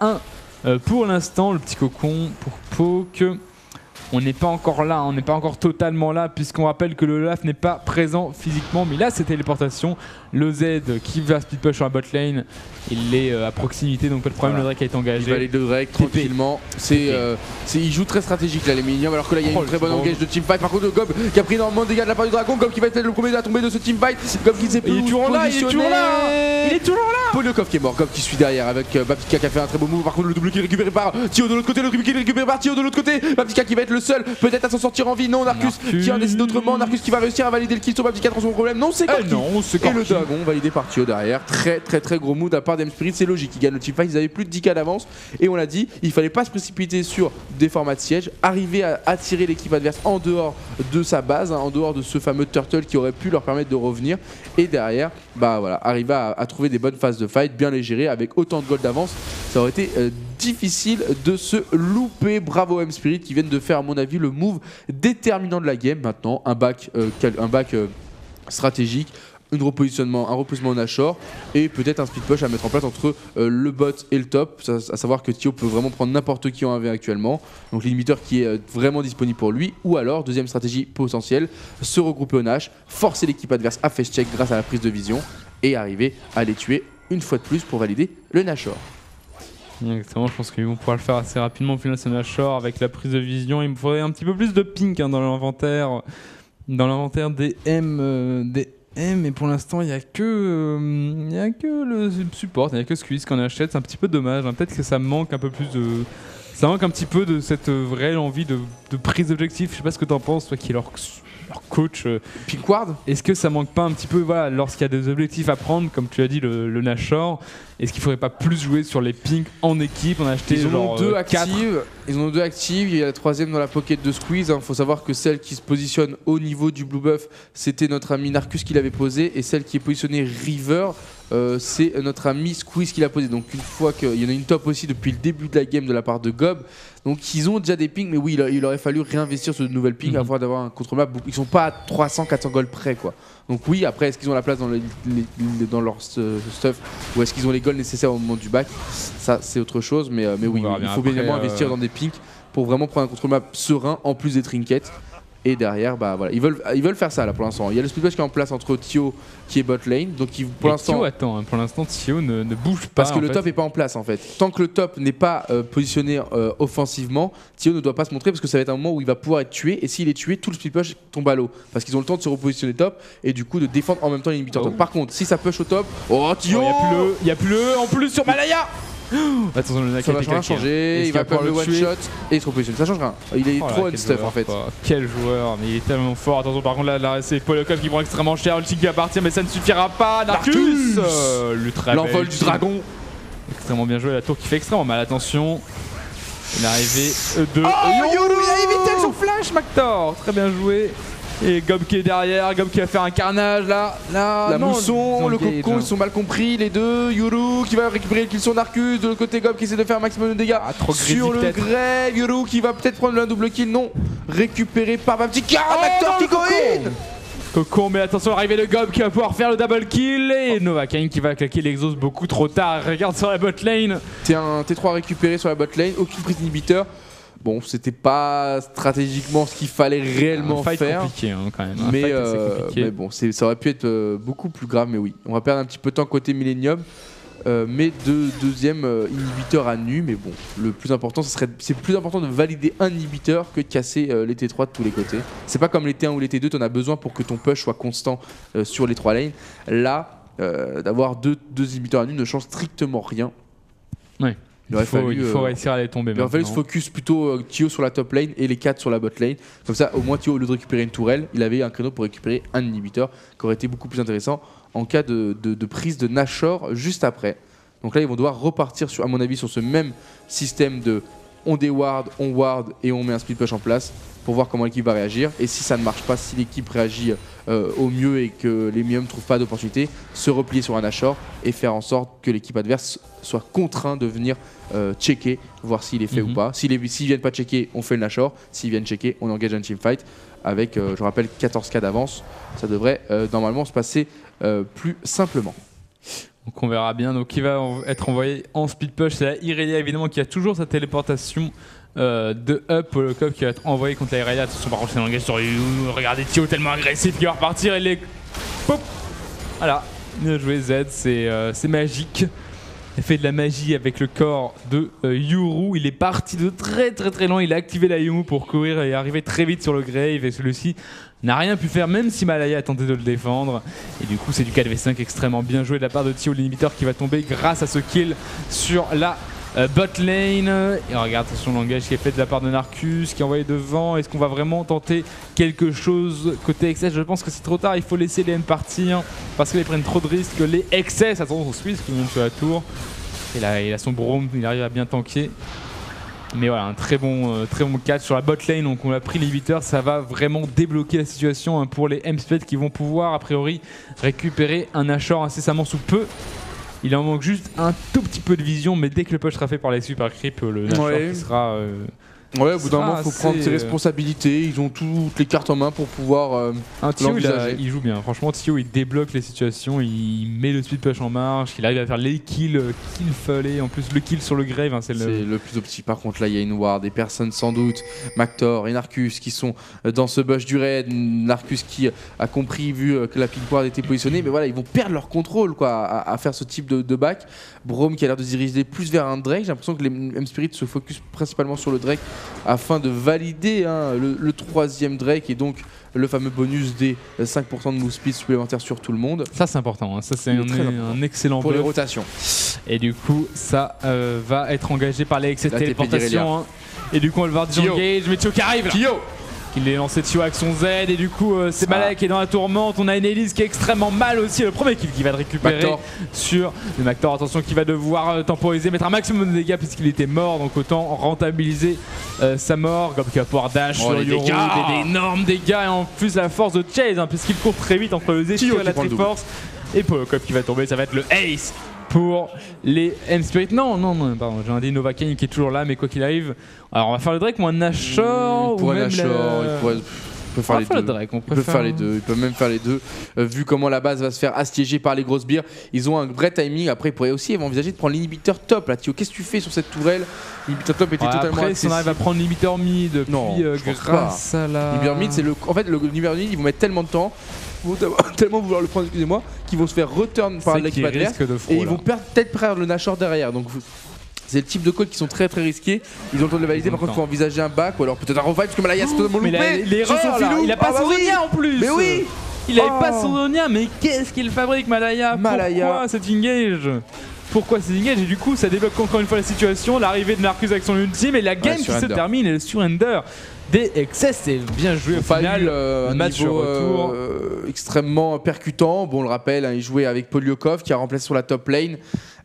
1 pour l'instant. Le petit cocon pour Poke. On n'est pas encore là, on n'est pas encore totalement là, puisqu'on rappelle que le Olaf n'est pas présent physiquement, mais là c'est téléportation. Le Z qui va speed push sur la bot lane, il est à proximité, donc pas de problème. Le Drake est engagé. Il valide le Drake tranquillement. Il joue très stratégique là, les minions, alors que là il y a une très bonne engage de teamfight. Par contre, Gob qui a pris énormément de dégâts de la part du dragon. Gob qui va être le premier à tomber de ce teamfight. Gob qui s'est plus positionné. Il est toujours là. Polokov qui est mort, Gob qui suit derrière avec Baptiste qui a fait un très beau move. Par contre, le double qui est récupéré par Tio de l'autre côté, le double qui est récupéré par Tio de l'autre côté. Baptiste qui va être le seul peut-être à s'en sortir en vie. Non, Narcus qui en décide autrement. Narcus qui va réussir à valider le kill sur Baptiste sans problème. Non, c'est Corki. Et le dragon validé par Tio derrière. Très gros mood à part d'M-Spirit. C'est logique, ils gagnent le teamfight. Ils avaient plus de 10k d'avance. Et on l'a dit, il fallait pas se précipiter sur des formats de siège. Arriver à attirer l'équipe adverse en dehors de sa base, en dehors de ce fameux turtle qui aurait pu leur permettre de revenir. Et derrière, arriver à trouver des bonnes phases de fight, bien les gérer avec autant de gold d'avance. Ça aurait été difficile de se louper. Bravo M-Spirit qui viennent de faire, à mon avis, le move déterminant de la game. Maintenant, un back stratégique, un repositionnement au Nashor et peut-être un speed push à mettre en place entre le bot et le top, à savoir que Tio peut vraiment prendre n'importe qui en 1v actuellement, donc l'inhibiteur qui est vraiment disponible pour lui, ou alors deuxième stratégie potentielle, se regrouper au Nash, forcer l'équipe adverse à face check grâce à la prise de vision et arriver à les tuer une fois de plus pour valider le Nashor. Exactement, je pense qu'ils vont pouvoir le faire assez rapidement. Au final, c'est Nashor avec la prise de vision. Il me faudrait un petit peu plus de pink dans l'inventaire des M. Mais pour l'instant, il n'y a que le support, il n'y a que Squeeze qu'on achète. C'est un petit peu dommage. Peut-être que ça manque un peu plus de. Ça manque un petit peu de cette vraie envie de prise d'objectif. Je sais pas ce que t'en penses, toi qui es leur coach. Pinkward. Est-ce que ça manque pas un petit peu, voilà, lorsqu'il y a des objectifs à prendre, comme tu as dit, le Nashor, est-ce qu'il faudrait pas plus jouer sur les pinks en équipe? On a acheté Ils en ont deux 4. actives. Ils en ont 2 actives. Il y a la 3e dans la pocket de Squeeze. Il faut savoir que celle qui se positionne au niveau du Blue Buff, c'était notre ami Narcus qui l'avait posée. Et celle qui est positionnée River, c'est notre ami Squeeze qui l'a posée. Donc une fois qu'il y en a une top aussi depuis le début de la game de la part de Gob. Donc ils ont déjà des pings, mais oui, il aurait fallu réinvestir sur de nouvelles pings avant d'avoir un contre-map. Ils sont pas à 300-400 gold près, quoi. Donc oui, après, est-ce qu'ils ont la place dans leur stuff, ou est-ce qu'ils ont les golds nécessaires au moment du bac? Ça, c'est autre chose, mais oui, il faut bien évidemment investir dans des pings pour vraiment prendre un contre-map serein, en plus des trinkets. Et derrière, bah voilà, ils veulent faire ça là pour l'instant. Il y a le split push qui est en place entre Tio qui est bot lane, donc pour l'instant. Tio attend, pour l'instant Tio ne bouge pas. Parce que le top est pas en place en fait. Tant que le top n'est pas positionné offensivement, Tio ne doit pas se montrer parce que ça va être un moment où il va pouvoir être tué. Et s'il est tué, tout le split push tombe à l'eau. Parce qu'ils ont le temps de se repositionner top et du coup de défendre en même temps l'inhibiteur top. Par contre, si ça push au top, Tio, il y a plus le en plus sur Malaya. Attention, le ça va rien changer, il va prendre le one shot et il se repositionne. Ça change rien. Il est trop on stuff en fait. Quel joueur, mais il est tellement fort. Attention, par contre, là c'est Polokov qui prend extrêmement cher. Ulti qui va partir, mais ça ne suffira pas. Narcus, l'envol du dragon. Extrêmement bien joué. La tour qui fait extrêmement mal. Attention, l'arrivée de Yoru, il a évité son flash, Mactor. Très bien joué. Et Gob qui est derrière, Gob qui va faire un carnage là. La mousson, le coco, ils sont mal compris les deux. Yoru qui va récupérer le kill sur Narcus. De l'autre côté, Gob qui essaie de faire un maximum de dégâts sur le grave. Yoru qui va peut-être prendre un double kill. Non, récupéré par un petit Mactor qui go in. Coco, mais attention, l'arrivée de Gob qui va pouvoir faire le double kill. Et Novakian qui va claquer l'exhaust beaucoup trop tard. Regarde sur la bot lane. C'est un T3 récupéré sur la bot lane, aucune prise d'inhibiteur. Bon, c'était pas stratégiquement ce qu'il fallait réellement faire. Compliqué, hein, quand même. Mais bon, ça aurait pu être beaucoup plus grave. Mais oui, on va perdre un petit peu de temps côté Millennium. Mais deuxième inhibiteur à nu. Mais bon, le plus important, c'est plus important de valider un inhibiteur que de casser les T3 de tous les côtés. C'est pas comme les T1 ou les T2, t'en as besoin pour que ton push soit constant sur les 3 lanes. Là, d'avoir deux inhibiteurs à nu ne change strictement rien. Ouais. Il faut réussir à les tomber. Il aurait fallu se focus plutôt Tio sur la top lane et les 4 sur la bot lane. Comme ça, au moins Tio, au lieu de récupérer une tourelle, il avait un créneau pour récupérer un inhibiteur qui aurait été beaucoup plus intéressant en cas de prise de Nashor juste après. Donc là, ils vont devoir repartir, à mon avis, sur ce même système de on déward, on ward et on met un split push en place pour voir comment l'équipe va réagir. Et si ça ne marche pas, si l'équipe réagit au mieux et que les Millennium ne trouvent pas d'opportunité, se replier sur un Nashor et faire en sorte que l'équipe adverse soit contraint de venir checker, voir s'il est fait ou pas. S'ils viennent pas checker, on fait le Nashor. S'ils viennent checker, on engage un teamfight avec, je rappelle, 14K d'avance. Ça devrait normalement se passer plus simplement. Donc on verra bien. Donc qui va être envoyé en speed push, c'est la Irelia évidemment qui a toujours sa téléportation de up pour le cop qui va être envoyé contre la Irelia. Attention, par contre c'est l'engage sur You. Regardez Tio tellement agressif qui va repartir et les... Pop. Voilà, bien joué Z, c'est magique. Il fait de la magie avec le corps de Yoru. Il est parti de très loin. Il a activé la Yumu pour courir et arriver très vite sur le Grave. Et celui-ci n'a rien pu faire, même si Malaya a tenté de le défendre. Et du coup, c'est du 4v5 extrêmement bien joué de la part de Tio, l'inhibiteur qui va tomber grâce à ce kill sur la bot lane. Et regarde son langage qui est fait de la part de Narcus, qui est envoyé devant. Est-ce qu'on va vraiment tenter quelque chose côté XS? Je pense que c'est trop tard. Il faut laisser les N partir parce qu'ils prennent trop de risques. Les XS, attention au Swiss qui monte sur la tour. Et là, il a son Brome, il arrive à bien tanker. Mais voilà, un très bon catch sur la bot lane. Donc on a pris l'inhibiteur, ça va vraiment débloquer la situation pour les M-Sped qui vont pouvoir a priori récupérer un Nashor incessamment sous peu. Il en manque juste un tout petit peu de vision, mais dès que le push sera fait par les super creeps, le Nashor qui sera Ouais, au bout d'un moment, il faut prendre ses responsabilités. Ils ont toutes les cartes en main pour pouvoir Thio, il joue bien. Franchement, Thio, il débloque les situations. Il met le speed push en marche. Il arrive à faire les kills qu'il fallait. En plus, le kill sur le Grave, c'est le plus optique. Par contre, là, il y a une ward. Des personnes, sans doute, Mactor et Narcus, qui sont dans ce bush du raid. Narcus qui a compris, vu que la pink ward était positionnée. Mais voilà, ils vont perdre leur contrôle quoi, à faire ce type de back. Braum qui a l'air de se diriger plus vers un Drake. J'ai l'impression que les M-Spirit se focus principalement sur le Drake afin de valider le troisième Drake et donc le fameux bonus des 5% de move speed supplémentaire sur tout le monde. Ça c'est important, ça c'est un excellent pour buff. Les rotations. Et du coup ça va être engagé par les excès de téléportation. Et du coup on va le voir disengage, mais Thio qui arrive là. Il est lancé Thio avec son Z et du coup c'est Malak qui est dans la tourmente. On a une Elise qui est extrêmement mal aussi. Le premier kill qui va le récupérer Mactor. Sur le Mactor. Attention qui va devoir temporiser, mettre un maximum de dégâts puisqu'il était mort. Donc autant rentabiliser sa mort. Gob qui va pouvoir dash sur Yoru, des énormes dégâts et en plus la force de Chase puisqu'il court très vite entre le Z et la Triforce. Et Polokop qui va tomber, ça va être le ace pour les M-Spirit. Non, pardon, j'ai un dit Nova Kane qui est toujours là, mais quoi qu'il arrive. Alors on va faire le Drake ou un Nashor ou même il peut faire les deux. Drake, il peut faire les deux. Il peut même faire les deux. Vu comment la base va se faire assiéger par les grosses bières, ils ont un vrai timing. Après, ils pourraient aussi envisager de prendre l'inhibiteur top. Là, Thio, qu'est-ce que tu fais sur cette tourelle? L'inhibiteur top était totalement accessible. Si on arrive à prendre l'inhibiteur mid, grâce à la. L'inhibiteur mid, c'est en fait, le l'inhibiteur mid, ils vont mettre tellement de temps. Tellement vouloir le prendre, excusez-moi, qu'ils vont se faire return par l'équipe adverse et ils vont peut-être perdre le Nashor derrière. Donc c'est le type de calls qui sont très très risqués. Ils ont le temps de le valider. Par contre, il faut envisager un back ou alors peut-être un revive parce que Malaya c'est totalement loupé. L'erreur, il a pas Sodonia en plus. Mais oui. Il avait pas Sodonia, mais qu'est-ce qu'il fabrique Malaya? Pourquoi cet engage? Pourquoi c'est engage? Et du coup, ça débloque encore une fois la situation. L'arrivée de Narcus avec son ultime et la game qui se termine et le surrender des excès. C'est bien joué au final. Un match niveau extrêmement percutant. Bon, on le rappelle, il jouait avec Polyakov qui a remplacé sur la top lane.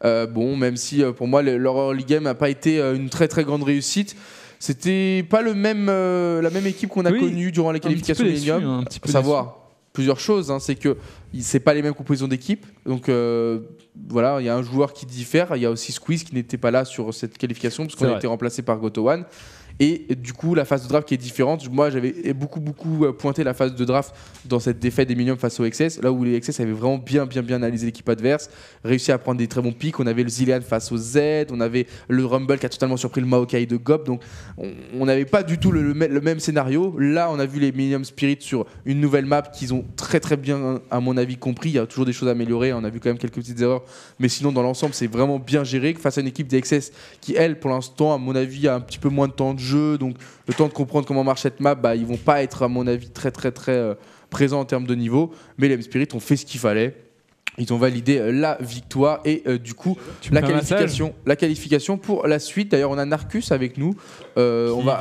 Bon, même si pour moi leur early game n'a pas été une très très grande réussite. C'était pas la même équipe qu'on a connue durant les qualifications de Millennium. À savoir plusieurs choses, c'est que c'est pas les mêmes compositions d'équipe. Donc voilà, il y a un joueur qui diffère. Il y a aussi Squeeze qui n'était pas là sur cette qualification parce qu'on a été remplacé par Gotowan. Et du coup, la phase de draft qui est différente. Moi, j'avais beaucoup pointé la phase de draft dans cette défaite des Millennium face aux XS. Là où les XS avaient vraiment bien analysé l'équipe adverse, réussi à prendre des très bons pics. On avait le Zilean face au Z, on avait le Rumble qui a totalement surpris le Maokai de Gob. Donc, on n'avait pas du tout le même scénario. Là, on a vu les Millennium Spirit sur une nouvelle map qu'ils ont très bien, à mon avis, compris. Il y a toujours des choses à améliorer. On a vu quand même quelques petites erreurs. Mais sinon, dans l'ensemble, c'est vraiment bien géré. Face à une équipe des XS qui, elle, pour l'instant, à mon avis, a un petit peu moins de temps de jeu, donc le temps de comprendre comment marche cette map, ils vont pas être à mon avis très présents en termes de niveau, mais les M-Spirit ont fait ce qu'il fallait. Ils ont validé la victoire et du coup la qualification pour la suite. D'ailleurs, on a Narcus avec nous. On va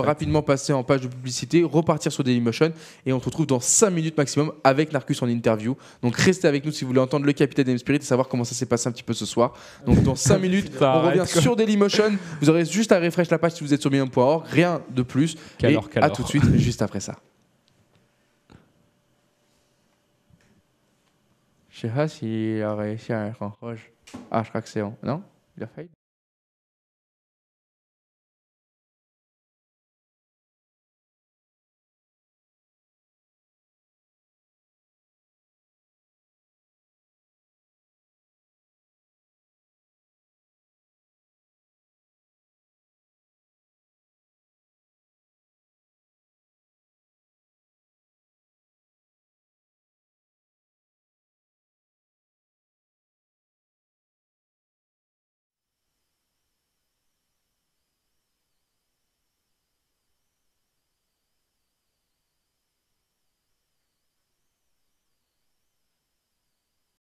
rapidement passer en page de publicité, repartir sur Dailymotion et on se retrouve dans 5 minutes maximum avec Narcus en interview. Donc restez avec nous si vous voulez entendre le capitaine des M-Spirit et savoir comment ça s'est passé un petit peu ce soir. Donc dans 5 minutes, on revient sur Dailymotion. Vous aurez juste à refresh la page si vous êtes sur Millennium.org, rien de plus. À tout de suite, juste après ça. Je sais pas s'il a réussi à être en roche. Ah, je crois que c'est bon. Non? Il a failli.